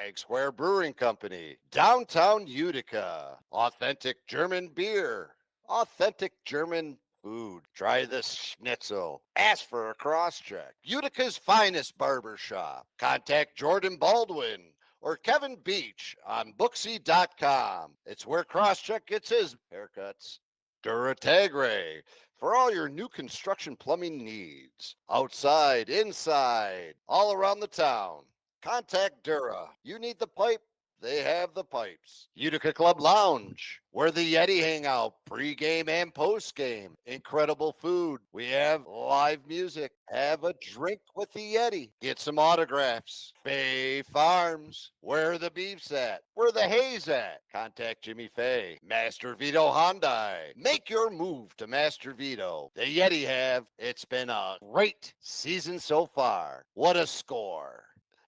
Bag Square Brewing Company, downtown Utica. Authentic German beer, authentic German food. Try this schnitzel. Ask for a cross check. Utica's finest barber shop. Contact Jordan Baldwin or Kevin Beach on Booksy.com. It's where Crosscheck gets his haircuts. Duratagre for all your new construction plumbing needs. Outside, inside, all around the town. Contact Dura. You need the pipe? They have the pipes. Utica Club Lounge, where the Yeti hang out pre-game and post-game. Incredible food. We have live music. Have a drink with the Yeti. Get some autographs. Bay Farms, where the beef's at. Where the hay's at. Contact Jimmy Fay. Master Vito Hyundai. Make your move to Master Vito. The Yeti have. It's been a great season so far. What a score.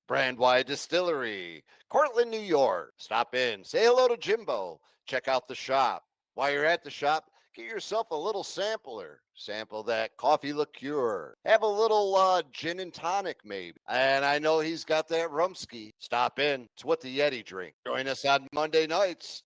Brandwide Distillery, Cortland, New York. Stop in, say hello to Jimbo, check out the shop. While you're at the shop, get yourself a little sampler. Sample that coffee liqueur. Have a little gin and tonic, maybe. And I know he's got that rumski. Stop in. It's what the Yeti drink. Join us on Monday nights.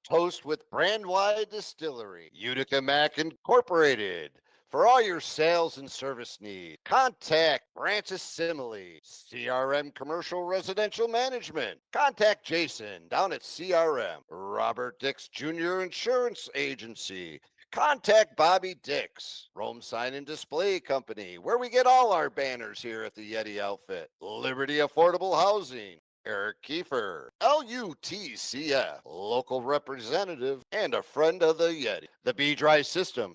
Toast with Brandwide Distillery, Utica Mac Incorporated. For all your sales and service needs, contact Francis Simile, CRM Commercial Residential Management. Contact Jason down at CRM, Robert Dix Jr. Insurance Agency. Contact Bobby Dix, Rome Sign and Display Company, where we get all our banners here at the Yeti outfit. Liberty Affordable Housing. Eric Kiefer, LUTCF, local representative and a friend of the Yeti. The B-Dry System.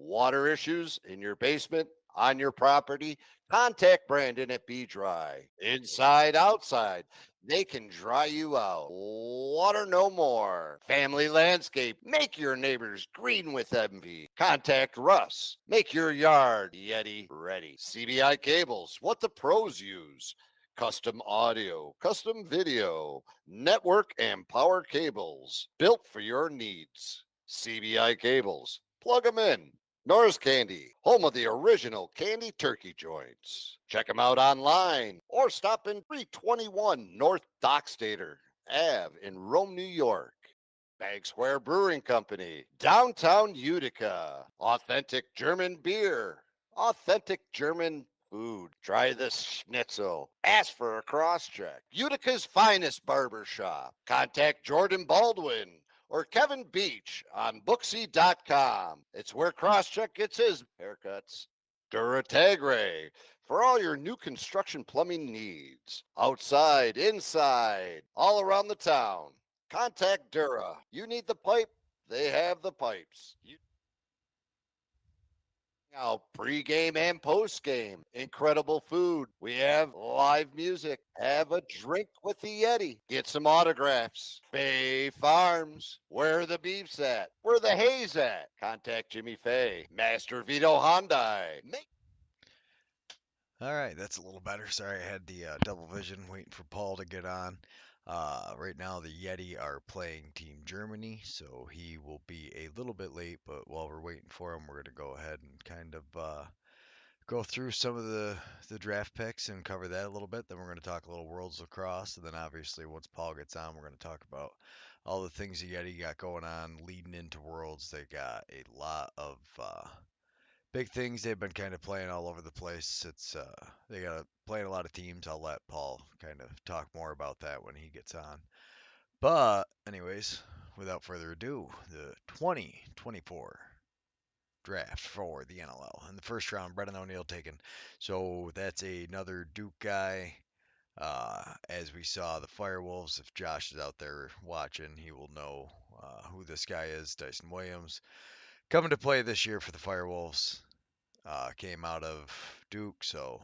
Water issues in your basement, on your property, contact Brandon at B-Dry. Inside, outside, they can dry you out. Water no more. Family Landscape, make your neighbors green with envy. Contact Russ. Make your yard Yeti ready. CBI Cables, what the pros use. Custom audio, custom video, network and power cables, built for your needs. CBI Cables, plug them in. Norris Candy, home of the original candy turkey joints. Check them out online or stop in 321 North Dockstader Ave in Rome, New York. Bag Square Brewing Company, downtown Utica. Authentic German beer, authentic German food. Try this schnitzel. Ask for a cross check. Utica's finest barber shop. Contact Jordan Baldwin or Kevin Beach on Booksy.com. It's where Crosscheck gets his haircuts. Duratagre for all your new construction plumbing needs. Outside, inside, all around the town. Contact Dura. You need the pipe? They have the pipes. Now, pre-game and post-game. Incredible food. We have live music. Have a drink with the Yeti. Get some autographs. Bay Farms, where the beef's at. Where the hay's at. Contact Jimmy Fay. Master Vito Hyundai. All right, that's a little better. Sorry, I had the double vision waiting for Paul to get on. Right now, the Yeti are playing Team Germany, so he will be a little bit late. But while we're waiting for him, we're going to go ahead and kind of go through some of the draft picks and cover that a little bit. Then we're going to talk a little Worlds Lacrosse, and then obviously once Paul gets on, we're going to talk about all the things the Yeti got going on leading into Worlds. They got a lot of big things. They've been kind of playing all over the place. It's they got playing a lot of teams. I'll let Paul kind of talk more about that when he gets on. But anyways, without further ado, the 2024 draft for the NLL. In the first round, Brendan O'Neill taken. So that's another Duke guy. As we saw, the Firewolves, if Josh is out there watching, he will know who this guy is. Dyson Williams coming to play this year for the Firewolves. Came out of Duke, so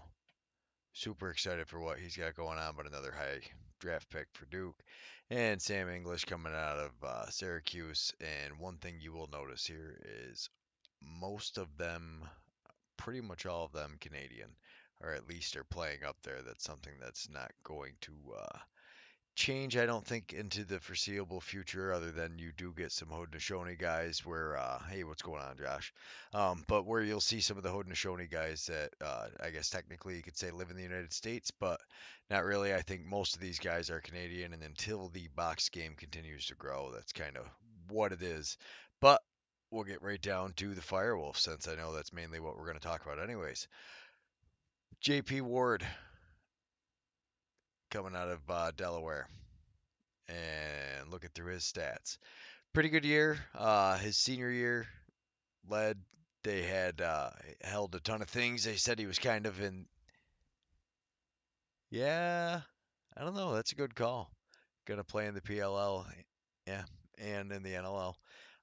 super excited for what he's got going on. But another high draft pick for Duke. And Sam English coming out of Syracuse. And one thing you will notice here is most of them, pretty much all of them, Canadian, or at least are playing up there. That's something that's not going to change, I don't think, into the foreseeable future, other than you do get some Haudenosaunee guys where, hey, what's going on, Josh? But where you'll see some of the Haudenosaunee guys that, I guess technically you could say live in the United States, but not really. I think most of these guys are Canadian, and until the box game continues to grow, that's kind of what it is. But we'll get right down to the Firewolf, since I know that's mainly what we're going to talk about, anyways. JP Ward coming out of Delaware, and looking through his stats. Pretty good year. His senior year led. They had held a ton of things. They said he was kind of in. Yeah, I don't know. That's a good call. Gonna play in the PLL, yeah, and in the NLL.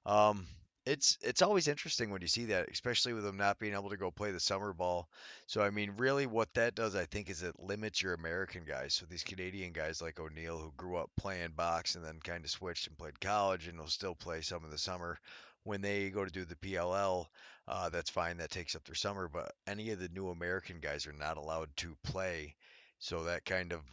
Um, it's always interesting when you see that, especially with them not being able to go play the summer ball. So I mean, really, what that does, I think, is it limits your American guys. So these Canadian guys like O'Neill, who grew up playing box and then kind of switched and played college, and will still play some of the summer. When they go to do the PLL, that's fine. That takes up their summer. But any of the new American guys are not allowed to play. So that kind of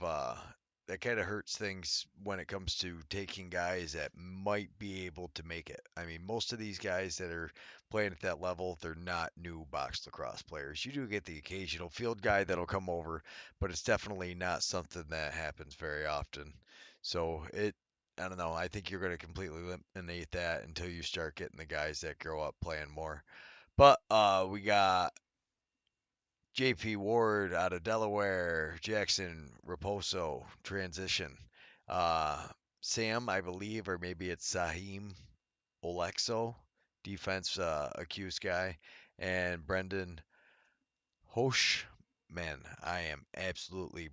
hurts things when it comes to taking guys that might be able to make it. I mean, most of these guys that are playing at that level, they're not new box lacrosse players. You do get the occasional field guy that'll come over, but it's definitely not something that happens very often. So I don't know. I think you're going to completely eliminate that until you start getting the guys that grow up playing more. But we got JP Ward out of Delaware, Jackson Raposo, transition. Uh, Sam, I believe, or maybe it's Sahim Olexo, defense accused guy, and Brendan Hosh. Man, I am absolutely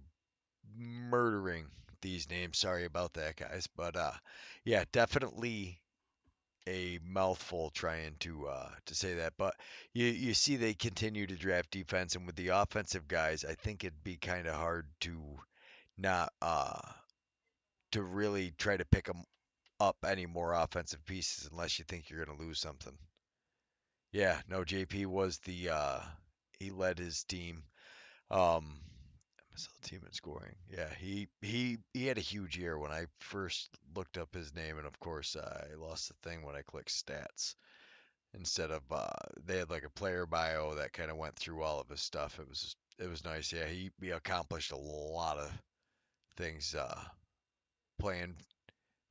murdering these names. Sorry about that, guys. But yeah, definitely a mouthful trying to say that, but you see they continue to draft defense, and with the offensive guys, I think it'd be kind of hard to not to really try to pick them up any more offensive pieces unless you think you're going to lose something. Yeah, no, JP was the he led his team. MSL team in scoring. Yeah, he had a huge year when I first looked up his name, and of course I lost the thing when I clicked stats. Instead of they had like a player bio that kind of went through all of his stuff. It was nice. Yeah, he accomplished a lot of things playing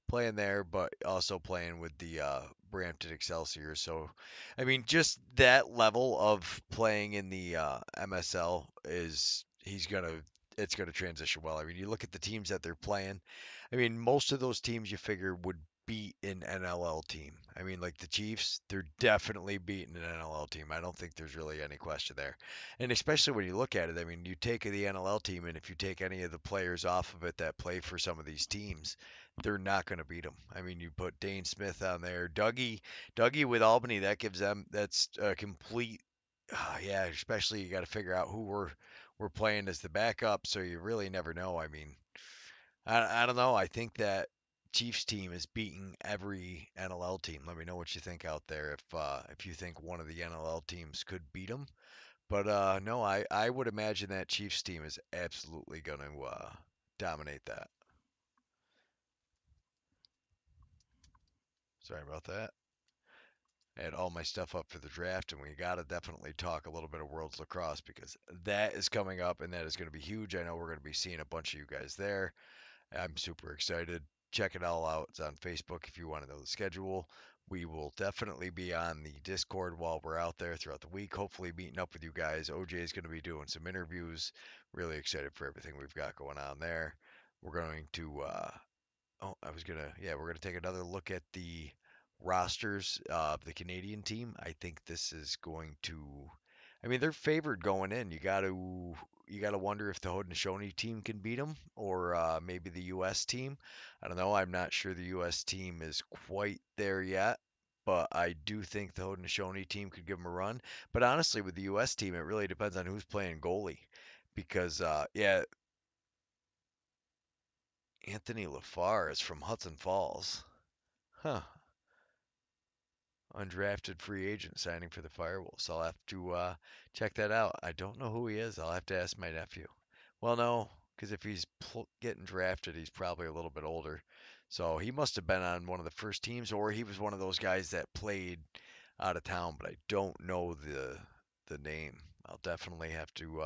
playing there, but also playing with the Brampton Excelsior. So, I mean, just that level of playing in the MSL is it's gonna transition well. I mean, you look at the teams that they're playing. I mean, most of those teams you figure would beat an NLL team. I mean, like the Chiefs, they're definitely beating an NLL team. I don't think there's really any question there. And especially when you look at it, I mean, you take the NLL team, and if you take any of the players off of it that play for some of these teams, they're not going to beat them. I mean, you put Dane Smith on there, Dougie with Albany, that gives them that's a complete. Yeah, especially you got to figure out who we're playing as the backup, so you really never know. I mean, I don't know. I think that Chiefs team is beating every NLL team. Let me know what you think out there if you think one of the NLL teams could beat them. But no, I would imagine that Chiefs team is absolutely going to dominate that. Sorry about that. I had all my stuff up for the draft, and we got to definitely talk a little bit of World's Lacrosse because that is coming up and that is going to be huge. I know we're going to be seeing a bunch of you guys there. I'm super excited. Check it all out. It's on Facebook if you want to know the schedule. We will definitely be on the Discord while we're out there throughout the week, hopefully meeting up with you guys. OJ is going to be doing some interviews. Really excited for everything we've got going on there. We're going to Oh, I was gonna, yeah, we're gonna take another look at the rosters of the Canadian team. I think this is going to, I mean, they're favored going in. You got to wonder if the Haudenosaunee team can beat them, or maybe the U.S. team. I don't know. I'm not sure the U.S. team is quite there yet, but I do think the Haudenosaunee team could give them a run. But honestly, with the U.S. team, it really depends on who's playing goalie, because yeah, Anthony LaFar is from Hudson Falls. Huh. Undrafted free agent signing for the Firewolves. I'll have to check that out. I don't know who he is. I'll have to ask my nephew. Well, no. because if he's getting drafted, he's probably a little bit older. So he must have been on one of the first teams, or he was one of those guys that played out of town, but I don't know the name. I'll definitely have to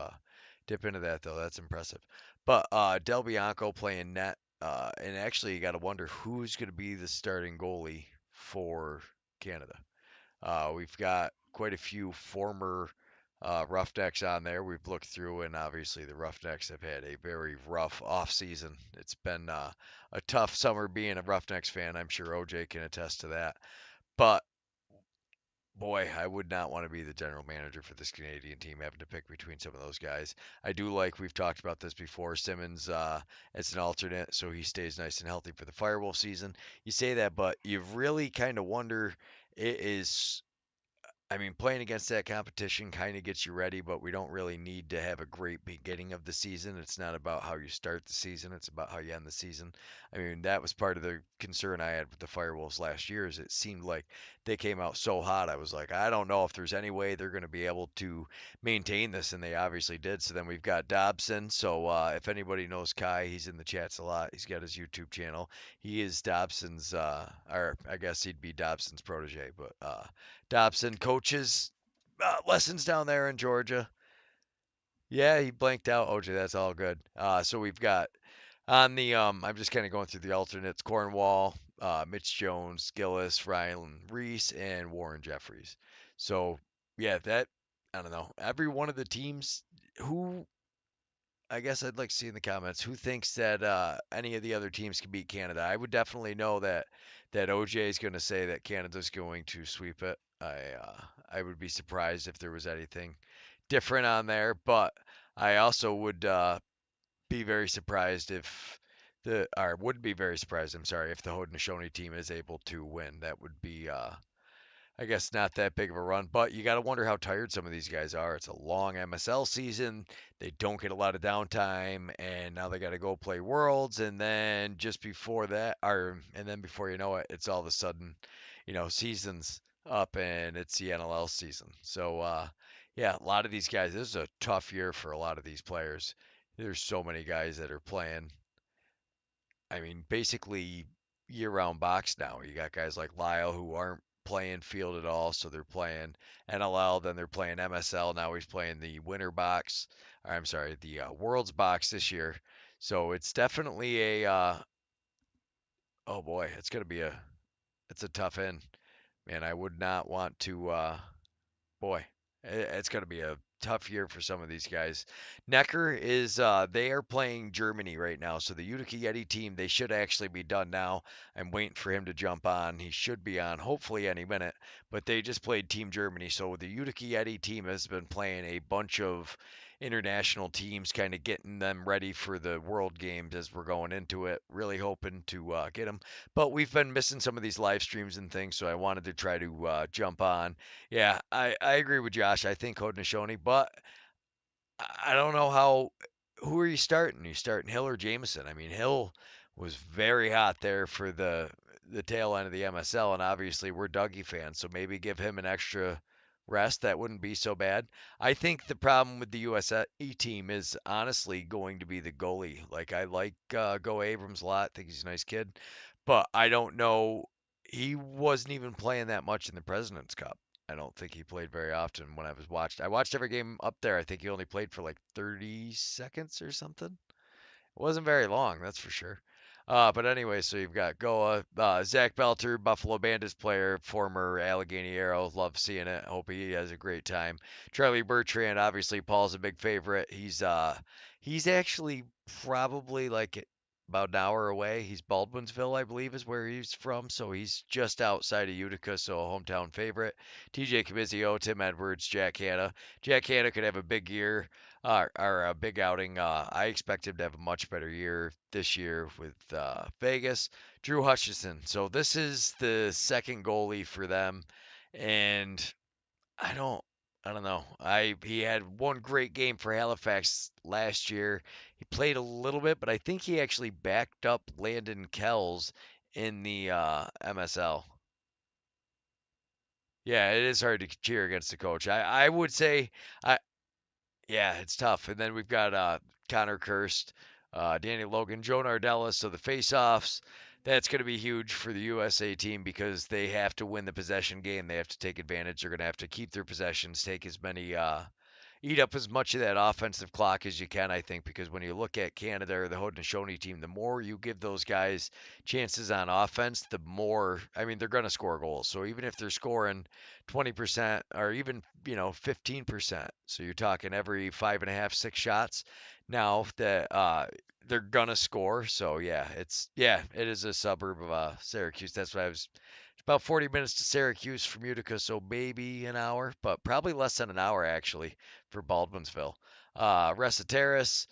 dip into that though. That's impressive. But Del Bianco playing net, and actually you got to wonder who's going to be the starting goalie for Canada. We've got quite a few former Roughnecks on there. We've looked through, and obviously the Roughnecks have had a very rough off season. It's been a tough summer being a Roughnecks fan. I'm sure OJ can attest to that. But boy, I would not want to be the general manager for this Canadian team, having to pick between some of those guys. I do like, we've talked about this before, Simmons as an alternate, so he stays nice and healthy for the Firewolf season. You say that, but you really kind of wonder, it is, I mean, playing against that competition kind of gets you ready, but we don't really need to have a great beginning of the season. It's not about how you start the season, it's about how you end the season. I mean, that was part of the concern I had with the Firewolves last year is it seemed like they came out so hot. I was like, I don't know if there's any way they're going to be able to maintain this, and they obviously did. So then we've got Dobson. So if anybody knows Kai, he's in the chats a lot. He's got his YouTube channel. He is Dobson's, or I guess he'd be Dobson's protege, but Dobson coaches lessons down there in Georgia. Yeah, he blanked out. OJ, that's all good. So we've got on the I'm just kind of going through the alternates: Cornwall, Mitch Jones, Gillis, Ryan Reese, and Warren Jeffries. So yeah, that I don't know. Every one of the teams who I guess I'd like to see in the comments who thinks that any of the other teams can beat Canada. I would definitely know that OJ is going to say that Canada's going to sweep it. I would be surprised if there was anything different on there, but I also would be very surprised if the or would be very surprised. I'm sorry if the Haudenosaunee team is able to win. That would be I guess not that big of a run, but you got to wonder how tired some of these guys are. It's a long MSL season. They don't get a lot of downtime, and now they got to go play Worlds, and then just before that, or and then before you know it, it's all of a sudden, season's up and it's the NLL season. So, yeah, a lot of these guys. This is a tough year for a lot of these players. There's so many guys that are playing. I mean, basically year-round box now. You got guys like Lyle who aren't playing field at all, so they're playing NLL, then they're playing MSL. Now he's playing the Winter Box, or I'm sorry, the Worlds Box this year. So it's definitely a, oh boy, it's a tough end, man. I would not want to, boy, it's going to be a tough year for some of these guys. Noecker is they are playing Germany right now, so the Utica Yeti team they should actually be done now. I'm waiting for him to jump on. He should be on hopefully any minute, but they just played Team Germany, so the Utica Yeti team has been playing a bunch of international teams, kind of getting them ready for the World Games as we're going into it. Really hoping to get them, but we've been missing some of these live streams and things, so I wanted to try to jump on. Yeah, I agree with Josh. I think Haudenosaunee, but I don't know how. Who are you starting? You starting Hill or Jameson? I mean, Hill was very hot there for the tail end of the MSL, and obviously we're Dougie fans, so maybe give him an extra rest. That wouldn't be so bad. I think the problem with the USA team is honestly going to be the goalie. Like I like Go Abrams a lot. I think he's a nice kid, but I don't know. He wasn't even playing that much in the President's Cup. I don't think he played very often when I was watched. I watched every game up there. I think he only played for like 30 seconds or something. It wasn't very long, that's for sure. But anyway, so you've got Goa, Zach Belter, Buffalo Bandits player, former Allegheny Arrow. Love seeing it. Hope he has a great time. Charlie Bertrand, obviously Paul's a big favorite. He's actually probably like about an hour away. He's Baldwinsville, I believe, is where he's from. So he's just outside of Utica, so a hometown favorite. TJ Camizio, Tim Edwards, Jack Hanna. Jack Hanna could have a big year or a big outing. I expect him to have a much better year this year with Vegas. Drew Hutchison. So this is the second goalie for them, and I don't. I don't know. He had one great game for Halifax last year. He played a little bit, but I think he actually backed up Landon Kells in the MSL. Yeah, it is hard to cheer against the coach. I would say I yeah, it's tough. And then we've got Connor Kirst. Danny Logan, Joe Nardella. So the face-offs, that's going to be huge for the USA team because they have to win the possession game. They have to take advantage. They're going to have to keep their possessions, take as many eat up as much of that offensive clock as you can, I think, because when you look at Canada or the Haudenosaunee team, the more you give those guys chances on offense, the more, I mean, they're going to score goals. So even if they're scoring 20% or even, 15%, so you're talking every five and a half, six shots, now that they're gonna score. So yeah, it is a suburb of Syracuse. That's why I was it's about 40 minutes to Syracuse from Utica, so maybe an hour, but probably less than an hour actually for Baldwinsville. Terrace,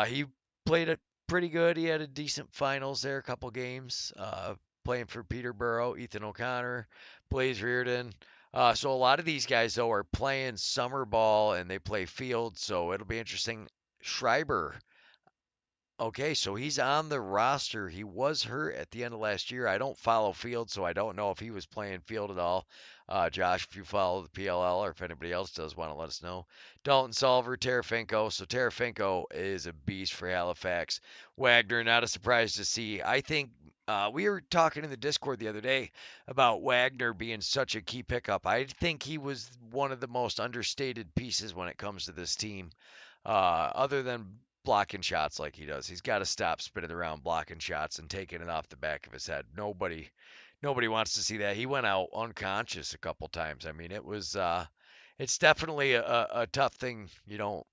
he played it pretty good. He had a decent finals there, a couple games. Playing for Peterborough, Ethan O'Connor, Blaze Reardon. So a lot of these guys though are playing summer ball and they play field, so it'll be interesting. Schreiber, okay, so he's on the roster. He was hurt at the end of last year. I don't follow field, so I don't know if he was playing field at all. Josh, if you follow the PLL or if anybody else does want to let us know. Dalton Solver, Tarafinko. So Tarafinko is a beast for Halifax. Wagner, not a surprise to see. I think we were talking in the Discord the other day about Wagner being such a key pickup. I think he was one of the most understated pieces when it comes to this team. Other than blocking shots like he does. He's got to stop spinning around blocking shots and taking it off the back of his head. Nobody wants to see that. He went out unconscious a couple times. I mean, it's definitely a tough thing. You don't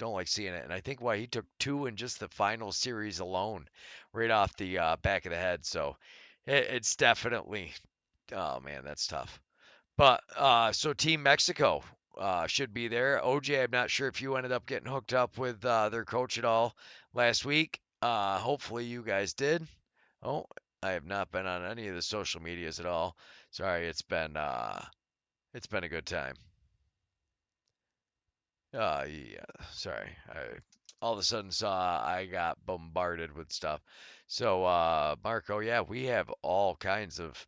like seeing it. And I think why he took two in just the final series alone, right off the back of the head. So it's definitely, oh man, that's tough. But so Team Mexico should be there. OJ, I'm not sure if you ended up getting hooked up with their coach at all last week. Hopefully you guys did. Oh, I have not been on any of the social medias at all. Sorry, it's been a good time. Yeah, sorry. I all of a sudden saw I got bombarded with stuff. So, Marco, yeah, we have all kinds of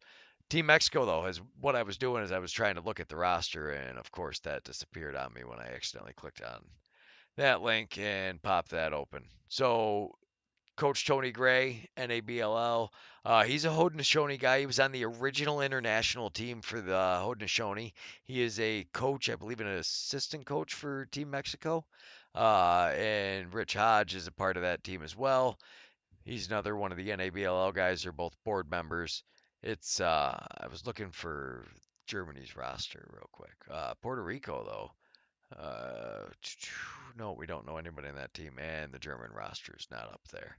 Team Mexico though, is what I was doing is I was trying to look at the roster and of course that disappeared on me when I accidentally clicked on that link and popped that open. So, Coach Tony Gray, NABLL. He's a Haudenosaunee guy. He was on the original international team for the Haudenosaunee. He is a coach, I believe, an assistant coach for Team Mexico. And Rich Hodge is a part of that team as well. He's another one of the NABLL guys. They're both board members. I was looking for Germany's roster real quick. Puerto Rico though. No, we don't know anybody in that team, and the German roster is not up there.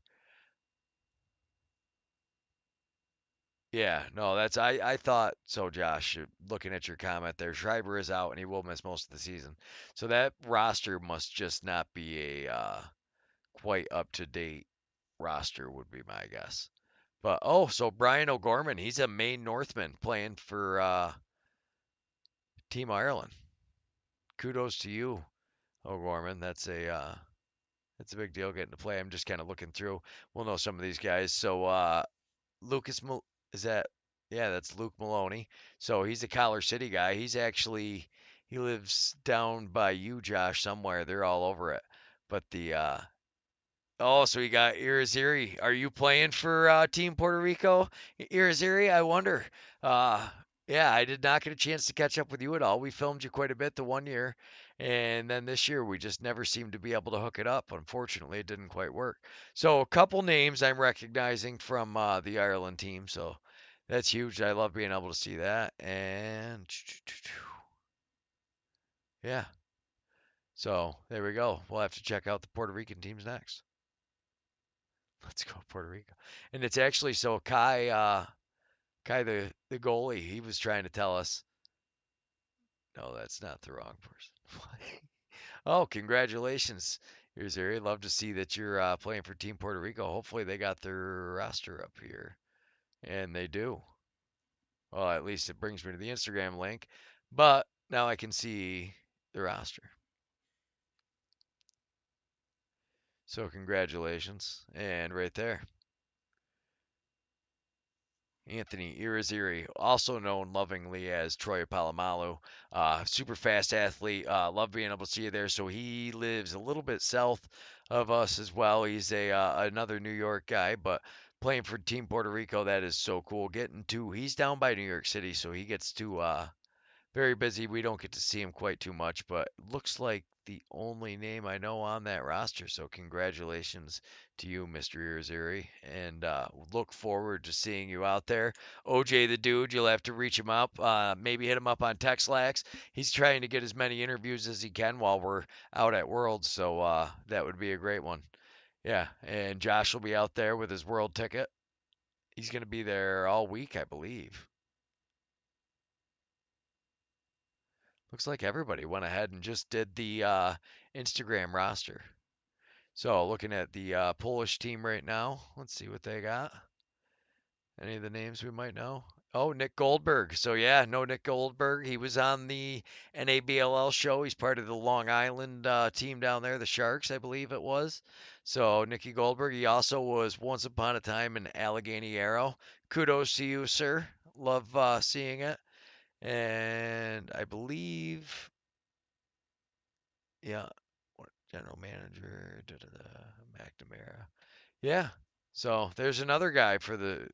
Yeah, no, I thought so, Josh. Looking at your comment there, Schreiber is out and he will miss most of the season. So that roster must just not be a quite up to date roster, would be my guess. But oh, so Brian O'Gorman, he's a Maine Northman playing for Team Ireland. Kudos to you, O'Gorman. That's a big deal getting to play. I'm just kind of looking through. We'll know some of these guys. So Lucas is that yeah, that's Luke Maloney. So he's a Collar City guy. He lives down by you, Josh, somewhere. They're all over it. But the oh, so you got Irizarry. Are you playing for Team Puerto Rico? Irizarry, I wonder. Uh yeah, I did not get a chance to catch up with you at all. We filmed you quite a bit the one year, and then this year we just never seemed to be able to hook it up. Unfortunately, it didn't quite work. So a couple names I'm recognizing from the Ireland team, so that's huge. I love being able to see that. And yeah, so there we go. We'll have to check out the Puerto Rican teams next. Let's go Puerto Rico. And it's actually so Kai the goalie, he was trying to tell us, no, that's not the wrong person. Oh, congratulations. Here's Ari. Love to see that you're playing for Team Puerto Rico. Hopefully they got their roster up here. And they do. Well, at least it brings me to the Instagram link. But now I can see the roster. So congratulations. And right there. Anthony Irizarry, also known lovingly as Troy Polamalu, super fast athlete. Love being able to see you there. So he lives a little bit south of us as well. He's a another New York guy, but playing for Team Puerto Rico. That is so cool. Getting to he's down by New York City, so he gets to very busy. We don't get to see him quite too much, but looks like the only name I know on that roster. So congratulations to you, Mr. Irizarry, and look forward to seeing you out there. OJ the dude, you'll have to reach him up. Maybe hit him up on TextLax. He's trying to get as many interviews as he can while we're out at Worlds, so that would be a great one. Yeah, and Josh will be out there with his World ticket. He's going to be there all week, I believe. Looks like everybody went ahead and just did the Instagram roster. So looking at the Polish team right now, let's see what they got. Any of the names we might know? Oh, Nick Goldberg. So yeah, no Nick Goldberg. He was on the NABLL show. He's part of the Long Island team down there, the Sharks, I believe it was. So Nicky Goldberg. He also was once upon a time in Allegheny Arrow. Kudos to you, sir. Love seeing it. And I believe, yeah, general manager, da, da, da, McNamara. Yeah. So there's another guy for the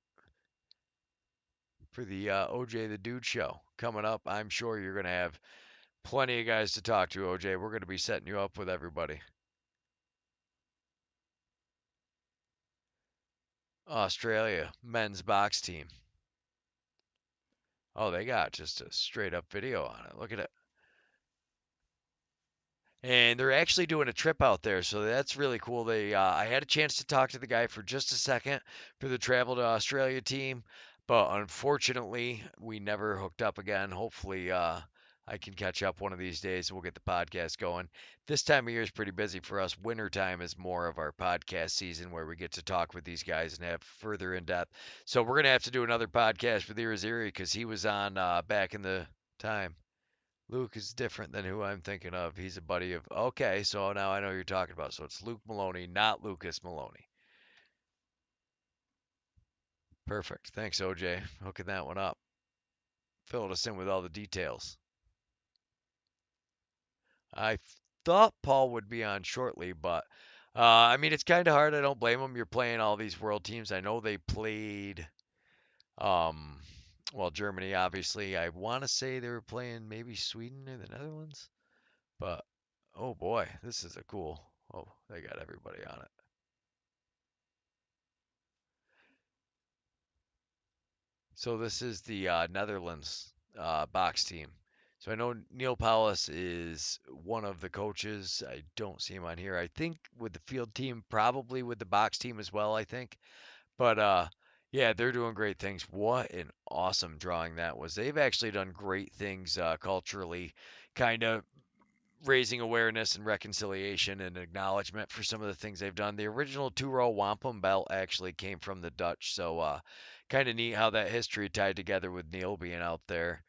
OJ the Dude show coming up. I'm sure you're gonna have plenty of guys to talk to, OJ. We're gonna be setting you up with everybody. Australia men's box team. Oh, they got just a straight up video on it. Look at it. And they're actually doing a trip out there, so that's really cool. I had a chance to talk to the guy for just a second for the travel to Australia team, but unfortunately, we never hooked up again. Hopefully, I can catch up one of these days. We'll get the podcast going. This time of year is pretty busy for us. Winter time is more of our podcast season where we get to talk with these guys and have further in depth. So we're gonna have to do another podcast with Irizarry because he was on back in the time. Luke is different than who I'm thinking of. He's a buddy of. Okay, so now I know who you're talking about. So it's Luke Maloney, not Lucas Maloney. Perfect. Thanks, OJ. Hooking that one up. Filled us in with all the details. I thought Paul would be on shortly, but I mean, it's kind of hard. I don't blame him. You're playing all these world teams. I know they played, um, well, Germany, obviously. I want to say they were playing maybe Sweden or the Netherlands, but oh boy, this is a cool. Oh, they got everybody on it. So this is the Netherlands box team. So I know Neil Paulus is one of the coaches. I don't see him on here. I think with the field team, probably with the box team as well, I think. But yeah, they're doing great things. What an awesome drawing that was. They've actually done great things culturally, kind of raising awareness and reconciliation and acknowledgement for some of the things they've done. The original two-row wampum belt actually came from the Dutch, so kind of neat how that history tied together with Neil being out there.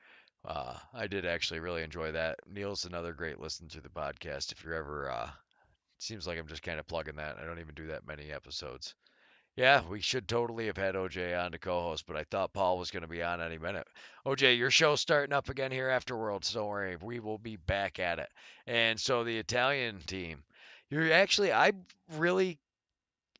I did actually really enjoy that. Neil's another great listen to the podcast. If you're ever, seems like I'm just kind of plugging that. I don't even do that many episodes. Yeah, we should totally have had OJ on to co-host, but I thought Paul was going to be on any minute. OJ, your show's starting up again here after Worlds. Don't worry, we will be back at it. And so the Italian team, I'm really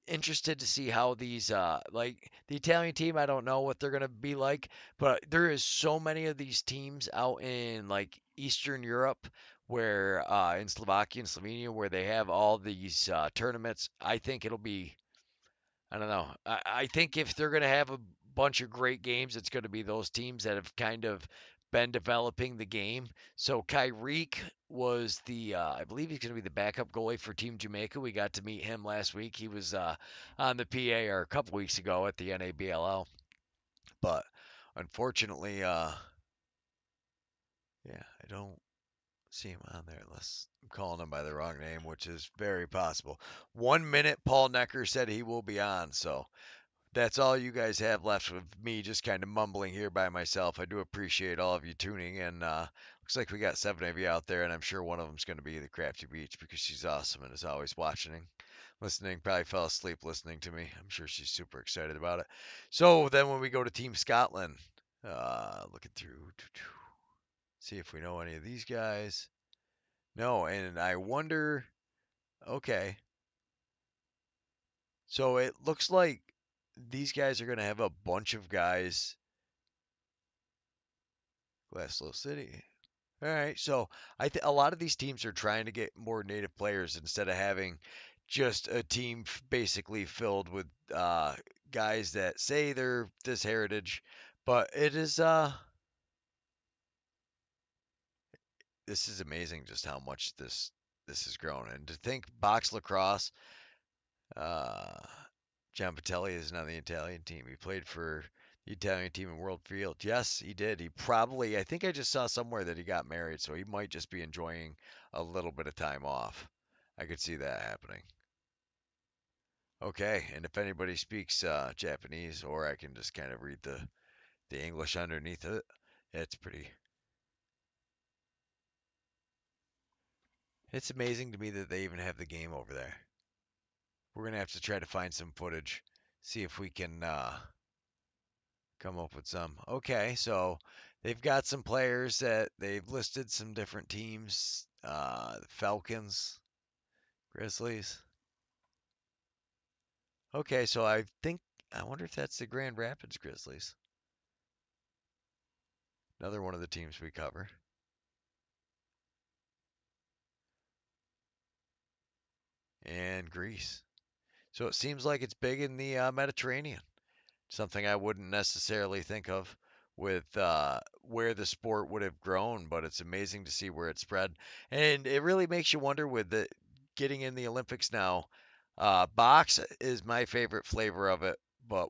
interested to see how these, like the Italian team. I don't know what they're going to be like, but there is so many of these teams out in like Eastern Europe where, in Slovakia and Slovenia, where they have all these tournaments. I think it'll be I don't know. I think if they're going to have a bunch of great games, it's going to be those teams that have kind of been developing the game. So Kyreek was I believe he's going to be the backup goalie for Team Jamaica. We got to meet him last week. He was on the PA or a couple weeks ago at the NABLL. But unfortunately, yeah, I don't see him on there unless I'm calling him by the wrong name, which is very possible. 1 minute, Paul Noecker said he will be on. So that's all you guys have left of me just kind of mumbling here by myself. I do appreciate all of you tuning in. Looks like we got 7 of you out there, and I'm sure one of them's going to be the Crafty Beach because she's awesome and is always listening, probably fell asleep listening to me. I'm sure she's super excited about it. So then when we go to Team Scotland, looking through, see if we know any of these guys. No, and I wonder, okay, so it looks like these guys are going to have a bunch of guys. Glasgow City. All right, so a lot of these teams are trying to get more native players instead of having just a team basically filled with guys that say they're this heritage, but this is amazing just how much this has grown. And to think box lacrosse, uh, John Patelli isn't on the Italian team. He played for the Italian team in World Field. Yes, he did. He probably, I think I just saw somewhere that he got married, so he might just be enjoying a little bit of time off. I could see that happening. Okay, and if anybody speaks Japanese, or I can just kind of read the English underneath it, it's pretty. It's amazing to me that they even have the game over there. We're gonna have to try to find some footage, see if we can come up with some. Okay, so they've got some players that they've listed some different teams. Falcons, Grizzlies. Okay, so I wonder if that's the Grand Rapids Grizzlies. Another one of the teams we cover. And Greece. So it seems like it's big in the Mediterranean. Something I wouldn't necessarily think of with where the sport would have grown, but it's amazing to see where it spread. And it really makes you wonder with the getting in the Olympics now. Box is my favorite flavor of it, but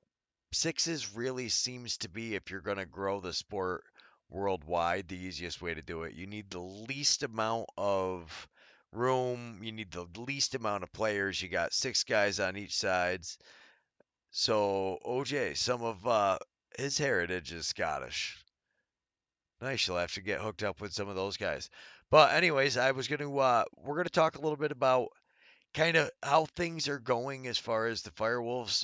sixes really seems to be, if you're going to grow the sport worldwide, the easiest way to do it. You need the least amount of room, you need the least amount of players. You got six guys on each sides, so OJ, some of his heritage is Scottish. Nice, you'll have to get hooked up with some of those guys. But anyways, I was gonna we're gonna talk a little bit about kind of how things are going as far as the Firewolves.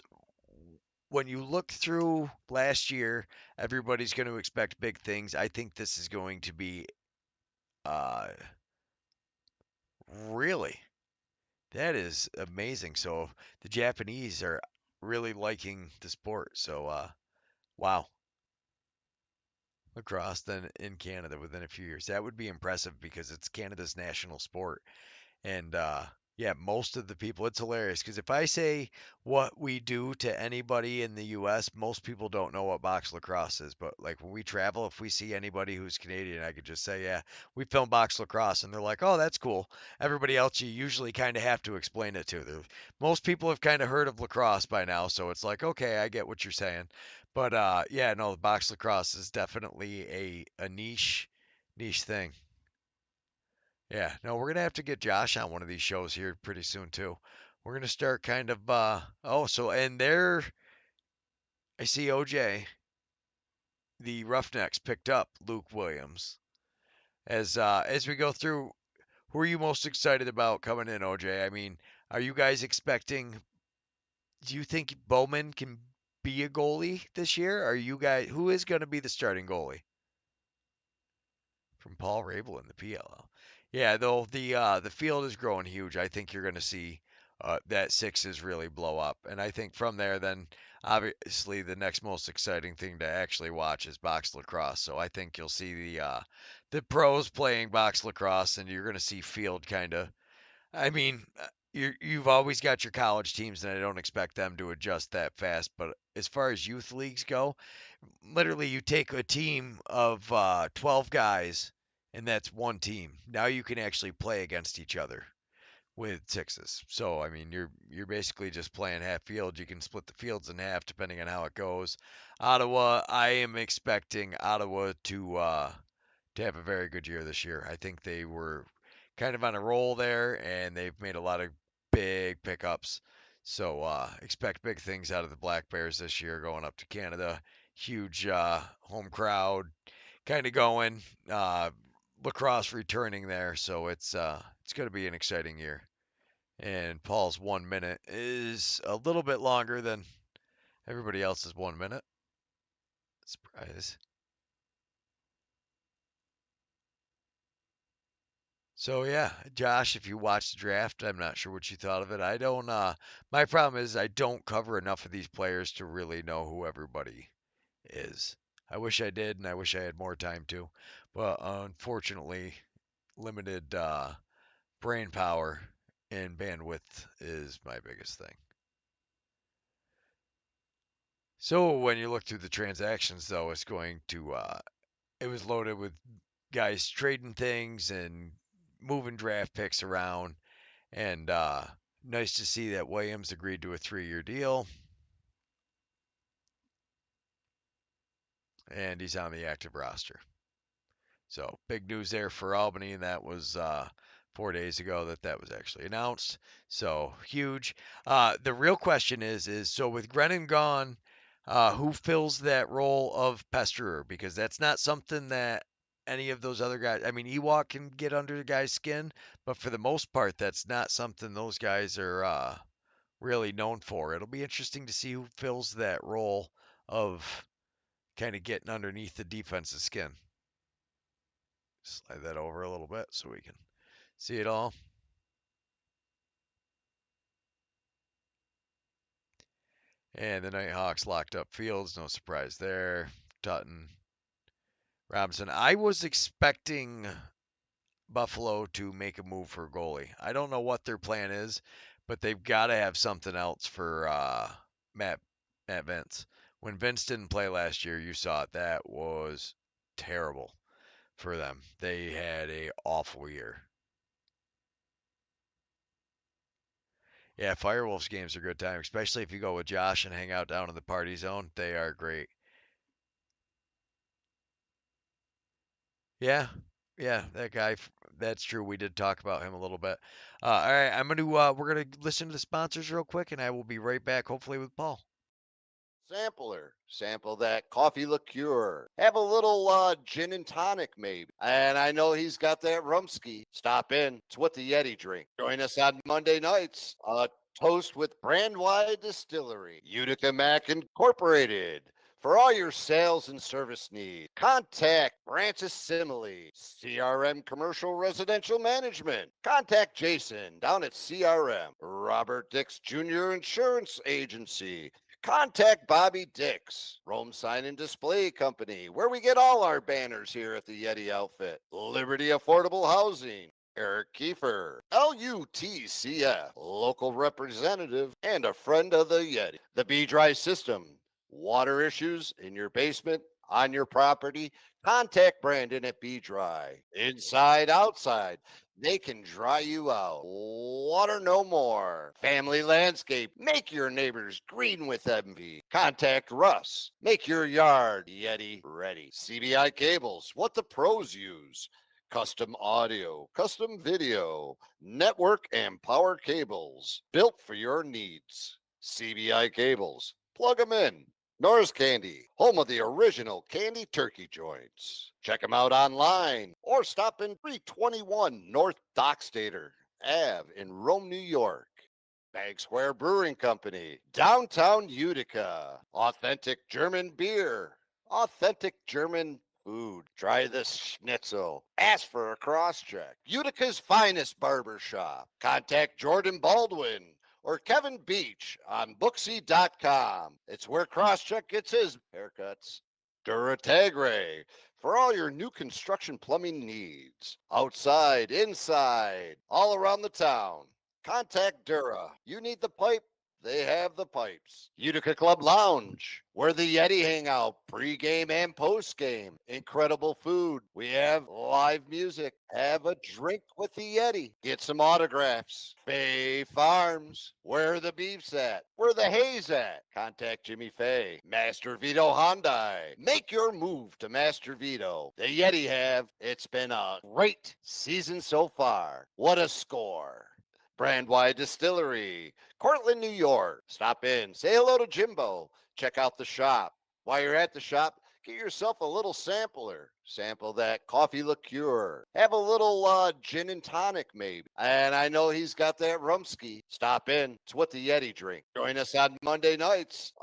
When you look through last year, everybody's going to expect big things. I think this is going to be uh really, that is amazing. So the Japanese are really liking the sport. So wow, lacrosse then in Canada within a few years. That would be impressive because it's Canada's national sport. And yeah, most of the people, it's hilarious because if I say what we do to anybody in the US, most people don't know what box lacrosse is. But like when we travel, if we see anybody who's Canadian, I could just say, yeah, we film box lacrosse. And they're like, oh, that's cool. Everybody else, you usually kind of have to explain it to. Most people have kind of heard of lacrosse by now. So it's like, okay, I get what you're saying. But yeah, no, box lacrosse is definitely a niche thing. Yeah, no, we're gonna have to get Josh on one of these shows here pretty soon too. We're gonna start kind of oh, so and there I see OJ, the Roughnecks picked up Luke Williams. As we go through, who are you most excited about coming in, OJ? I mean, are you guys expecting, do you think Bowman can be a goalie this year? Are you guys, who is gonna be the starting goalie? From Paul Rabel in the PLL. Yeah, though the field is growing huge. I think you're going to see that sixes really blow up, and I think from there, then obviously the next most exciting thing to actually watch is box lacrosse. So I think you'll see the pros playing box lacrosse, and you're going to see field kind of. I mean, you've always got your college teams, and I don't expect them to adjust that fast. But as far as youth leagues go, literally you take a team of 12 guys and that's one team. Now you can actually play against each other with sixes. So I mean you're basically just playing half field. You can split the fields in half depending on how it goes. Ottawa, I am expecting Ottawa to have a very good year this year. I think they were kind of on a roll there, and they've made a lot of big pickups. So expect big things out of the Black Bears this year, going up to Canada. Huge home crowd, kind of going. Uh, Lacrosse returning there, so it's going to be an exciting year. And Paul's 1 minute is a little bit longer than everybody else's 1 minute. Surprise. So yeah, Josh, if you watched the draft, I'm not sure what you thought of it. I don't my problem is I don't cover enough of these players to really know who everybody is. I wish I did and I wish I had more time to. But unfortunately, limited brain power and bandwidth is my biggest thing. So when you look through the transactions though, it's going to it was loaded with guys trading things and moving draft picks around. And nice to see that Williams agreed to a 3-year deal. And he's on the active roster. So big news there for Albany, and that was 4 days ago that was actually announced. So huge. The real question is so with Grennan gone, who fills that role of Pesterer? Because that's not something that any of those other guys. I mean, Ewok can get under the guy's skin, but for the most part, that's not something those guys are really known for. It'll be interesting to see who fills that role of kind of getting underneath the defense's skin. Slide that over a little bit so we can see it all. And the Nighthawks locked up Fields, no surprise there. Tutton, Robinson. I was expecting Buffalo to make a move for a goalie. I don't know what their plan is, but they've got to have something else for Matt Vince. When Vince didn't play last year, you saw it. That was terrible for them. They had a awful year. Yeah, Firewolves games are a good time, especially if you go with Josh and hang out down in the party zone. They are great. Yeah, yeah, that guy. That's true. We did talk about him a little bit. All right, we're gonna listen to the sponsors real quick, and I will be right back, hopefully with Paul. Sampler. Sample that coffee liqueur. Have a little gin and tonic, maybe. And I know he's got that rumski. Stop in. It's what the Yeti drink. Join us on Monday nights. Toast with Brandwide Distillery. Utica Mac Incorporated. For all your sales and service needs, contact Francis Simile, CRM Commercial Residential Management. Contact Jason down at CRM, Robert Dix Jr. Insurance Agency. Contact Bobby Dix, Rome Sign and Display Company, where we get all our banners here at the Yeti outfit. Liberty Affordable Housing, Eric Kiefer, LUTCF, local representative and a friend of the Yeti. The B-Dry System, water issues in your basement, on your property, contact Brandon at B-Dry. Inside, outside, they can dry you out. Water no more. Family Landscape. Make your neighbors green with envy. Contact Russ. Make your yard Yeti ready. CBI Cables. What the pros use. Custom audio, custom video, network and power cables. Built for your needs. CBI Cables. Plug them in. Norris Candy, home of the original candy turkey joints. Check them out online or stop in 321 North Dockstader Ave in Rome, New York. Bag Square Brewing Company, downtown Utica. Authentic German beer, authentic German food. Try this schnitzel. Ask for a cross check. Utica's finest barber shop. Contact Jordan Baldwin or Kevin Beach on Booksy.com. It's where Crosscheck gets his haircuts. Duratagre for all your new construction plumbing needs. Outside, inside, all around the town. Contact Dura. You need the pipe? They have the pipes. Utica Club Lounge, where the Yeti hang out pre-game and post-game. Incredible food. We have live music. Have a drink with the Yeti. Get some autographs. Bay Farms, where the beef's at. Where the hay's at. Contact Jimmy Fay. Master Vito Hyundai. Make your move to Master Vito. The Yeti have. It's been a great season so far. What a score. Brandwide Distillery, Cortland, New York. Stop in, say hello to Jimbo. Check out the shop. While you're at the shop, Get yourself a little sampler. Sample that coffee liqueur. Have a little gin and tonic, maybe. And I know he's got that rumski. Stop in. It's what the Yeti drink. Join us on Monday nights.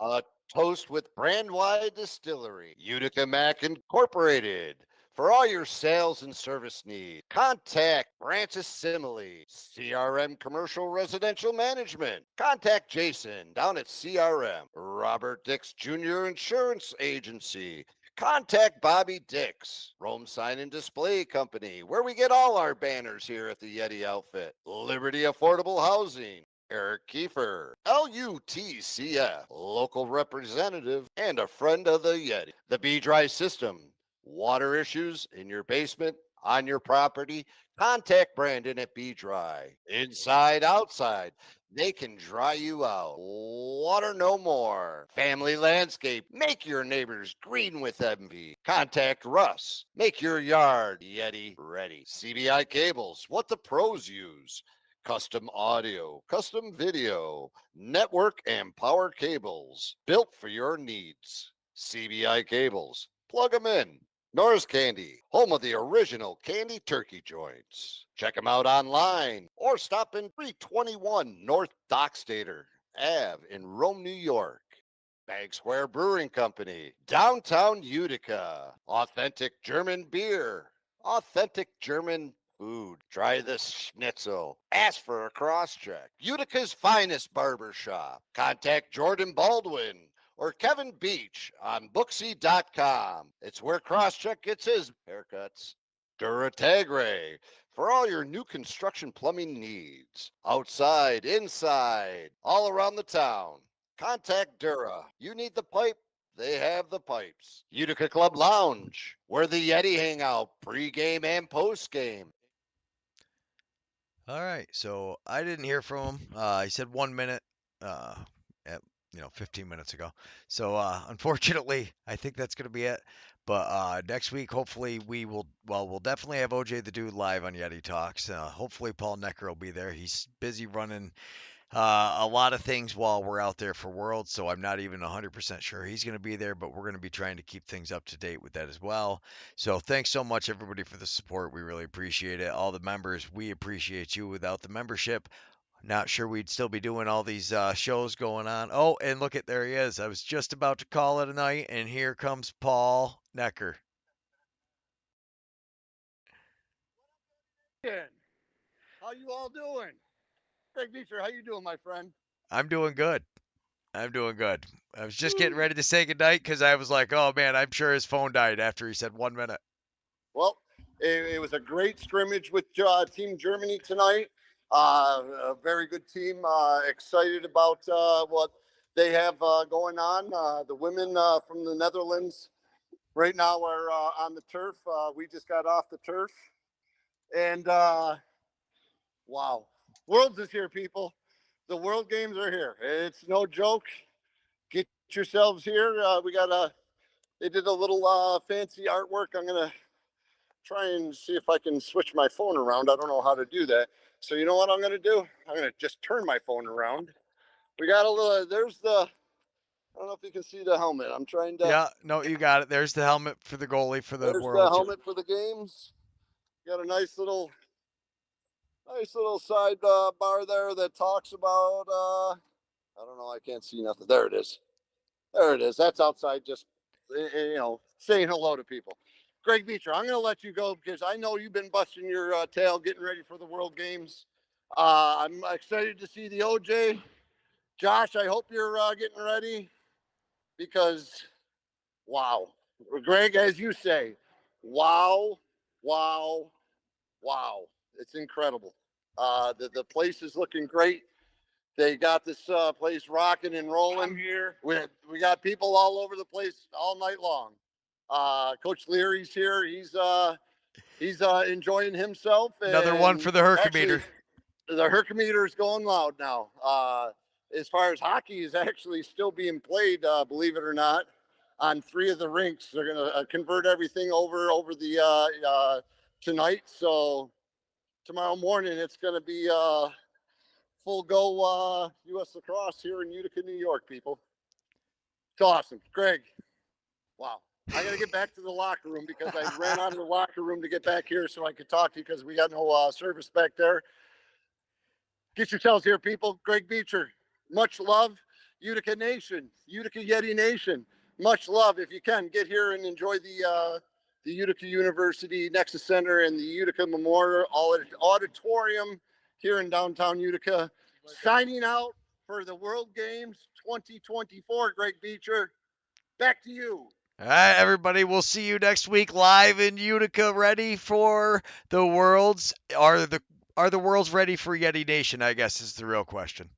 Toast with Brand Wide Distillery, Utica Mac Incorporated. For all your sales and service needs, contact Branches Simile, CRM Commercial Residential Management. Contact Jason down at CRM, Robert Dix Jr. Insurance Agency. Contact Bobby Dix, Rome Sign and Display Company, where we get all our banners here at the Yeti outfit. Liberty Affordable Housing. Eric Kiefer, LUTCF, local representative and a friend of the Yeti. The B-Dry System. Water issues in your basement, on your property, contact Brandon at B-Dry. Inside, outside, they can dry you out. Water no more. Family Landscape, make your neighbors green with envy. Contact Russ, make your yard Yeti ready. CBI Cables, what the pros use. Custom audio, custom video, network and power cables, built for your needs. CBI Cables, plug them in. Norris Candy, home of the original candy turkey joints. Check them out online or stop in 321 North Dockstader Ave in Rome, New York. Bag Square Brewing Company, downtown Utica. Authentic German beer, authentic German food. Try this schnitzel. Ask for a cross-check. Utica's finest barber shop. Contact Jordan Baldwin or Kevin Beach on Booksy.com. It's where Crosscheck gets his haircuts. Duratagre, for all your new construction plumbing needs. Outside, inside, all around the town. Contact Dura. You need the pipe? They have the pipes. Utica Club Lounge, where the Yeti hang out pre-game and post-game. All right, so I didn't hear from him. He said 1 minute, uh, at 15 minutes ago. So unfortunately, I think that's gonna be it. But next week, hopefully, we will. Well, we'll definitely have OJ the Dude live on Yeti Talks. Hopefully, Paul Noecker will be there. He's busy running a lot of things while we're out there for Worlds, so I'm not even 100% sure he's going to be there, but we're going to be trying to keep things up to date with that as well. So thanks so much, everybody, for the support. We really appreciate it. All the members, we appreciate you. Without the membership, not sure we'd still be doing all these shows going on. Oh, and look at there he is. I was just about to call it a night, and here comes Paul Noecker. How you all doing? Greg Beecher, how you doing, my friend? I'm doing good. I'm doing good. I was just getting ready to say goodnight because I was like, oh man, I'm sure his phone died after he said 1 minute. Well, it was a great scrimmage with Team Germany tonight. A very good team. Excited about what they have going on. The women from the Netherlands right now are on the turf. We just got off the turf. And wow, Worlds is here, people. The World Games are here. It's no joke. Get yourselves here. They did a little fancy artwork. I'm going to try and see if I can switch my phone around. I don't know how to do that. So you know what I'm going to do? I'm going to just turn my phone around. We got a little, I don't know if you can see the helmet. I'm trying to. Yeah, no, you got it. There's the helmet for the goalie for the There's the Worlds. helmet for the games. Got a nice little side bar there that talks about, I don't know. I can't see nothing. There it is. There it is. That's outside just, saying hello to people. Greg Beecher, I'm going to let you go because I know you've been busting your tail getting ready for the World Games. I'm excited to see the OJ. Josh, I hope you're getting ready because, wow. Greg, as you say, wow, wow, wow. It's incredible. The place is looking great. They got this place rocking and rolling. I'm here. We got people all over the place all night long. Coach Leary's here. He's enjoying himself. Another one for the Herkimeter. The Herkimeter is going loud now. As far as hockey is actually still being played, believe it or not, on 3 of the rinks. They're going to convert everything over the tonight. So tomorrow morning it's going to be full go U.S. Lacrosse here in Utica, New York, people. It's awesome. Greg, wow. I got to get back to the locker room because I ran out of the locker room to get back here so I could talk to you because we got no service back there. Get yourselves here, people. Greg Beecher, much love. Utica Nation, Utica Yeti Nation, much love. If you can, get here and enjoy the Utica University Nexus Center and the Utica Memorial Auditorium here in downtown Utica. Signing out for the World Games 2024, Greg Beecher. Back to you. All right, everybody. We'll see you next week live in Utica, ready for the Worlds. Are the Worlds ready for Yeti Nation? I guess is the real question.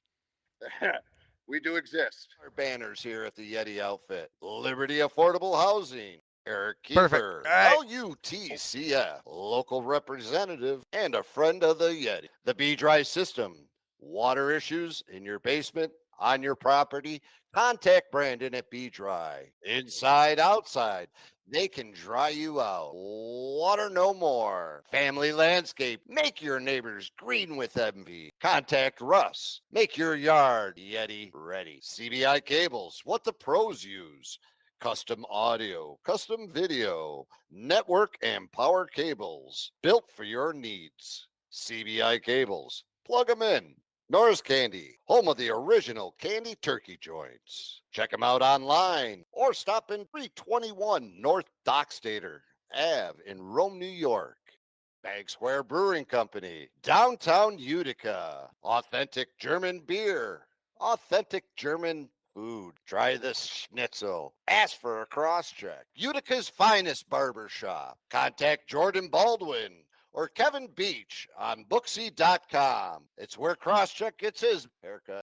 We do exist. Our banners here at the Yeti outfit. Liberty Affordable Housing. Eric Perfect. Kiefer, All right. LUTCF, local representative and a friend of the Yeti. The B-Dry system. Water issues in your basement, on your property, contact Brandon at B-Dry. Inside, outside, they can dry you out. Water no more. Family Landscape, make your neighbors green with envy. Contact Russ, make your yard Yeti ready. CBI Cables, what the pros use. Custom audio, custom video, network and power cables, built for your needs. CBI Cables, plug them in. Norris Candy, home of the original candy turkey joints. Check them out online or stop in 321 North Dockstader Ave in Rome, New York. Bag Square Brewing Company, downtown Utica. Authentic German beer, authentic German food. Try this schnitzel. Ask for a cross-check. Utica's finest barber shop. Contact Jordan Baldwin or Kevin Beach on Booksy.com. It's where Crosscheck gets his haircut.